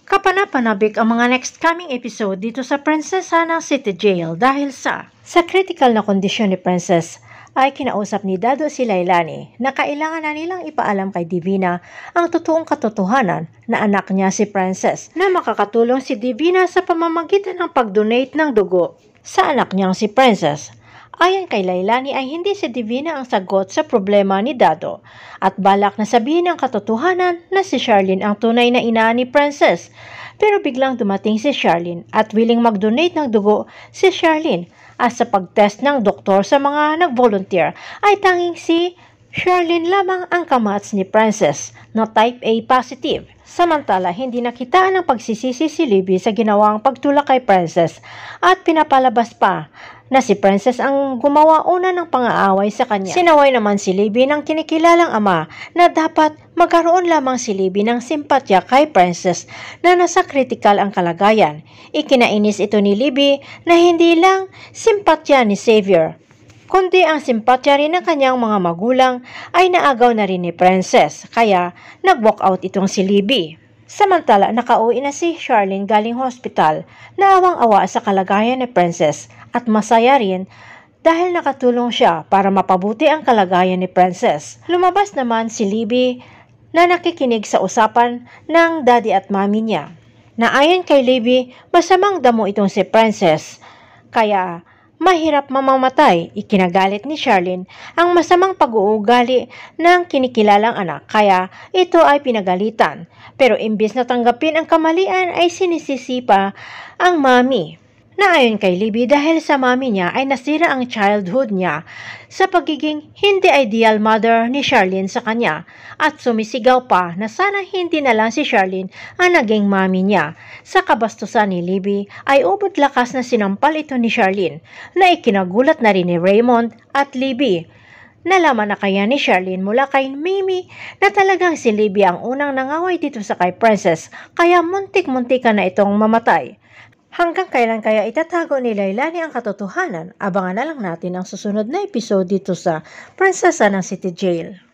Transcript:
Kapanapanabik ang mga next coming episode dito sa Prinsesa ng City Jail dahil sa critical na kondisyon ni Princess ay kinausap ni Dado si Lailani na kailangan na nilang ipaalam kay Divina ang totoong katotohanan na anak niya si Princess na makakatulong si Divina sa pamamagitan ng pag-donate ng dugo sa anak niyang si Princess. Ayon kay Lailani ay hindi si Divina ang sagot sa problema ni Dado at balak na sabihin ang katotohanan na si Charlene ang tunay na ina ni Princess. Pero biglang dumating si Charlene at willing mag-donate ng dugo si Charlene at sa pag-test ng doktor sa mga nag-volunteer ay tanging si Charlene lamang ang kamats ni Princess na type A positive. Samantala, hindi nakitaan ng pagsisisi si Libby sa ginawang pagtulak kay Princess at pinapalabas pa na si Princess ang gumawa una ng pang-aaway sa kanya. Sinaway naman si Libby ng kinikilalang ama na dapat magkaroon lamang si Libby ng simpatya kay Princess na nasa kritikal ang kalagayan. Ikinainis ito ni Libby na hindi lang simpatya ni Xavier, kundi ang simpatya rin ng kanyang mga magulang ay naagaw na rin ni Princess, kaya nag-walk out itong si Libby. Samantala, nakauwi na si Charlene galing hospital na awang-awa sa kalagayan ni Princess at masaya rin dahil nakatulong siya para mapabuti ang kalagayan ni Princess. Lumabas naman si Libby na nakikinig sa usapan ng daddy at mami niya na ayon kay Libby, masamang damo itong si Princess kaya mahirap mamamatay. Ikinagalit ni Charlene ang masamang pag-uugali ng kinikilalang anak kaya ito ay pinagalitan. Pero imbis na tanggapin ang kamalian ay sinisisi pa ang mami na ayon kay Libby dahil sa mami niya ay nasira ang childhood niya sa pagiging hindi ideal mother ni Charlene sa kanya at sumisigaw pa na sana hindi na lang si Charlene ang naging mami niya. Sa kabastusan ni Libby ay ubod lakas na sinampal ito ni Charlene na ikinagulat na rin ni Raymond at Libby. Nalaman na kaya ni Charlene mula kay Mimi na talagang si Libby ang unang nangaway dito sa kay Princess kaya muntik-muntikan na itong mamatay. Hanggang kailan kaya itatago ni Lailani ang katotohanan? Abangan na lang natin ang susunod na episode dito sa Prinsesa ng City Jail.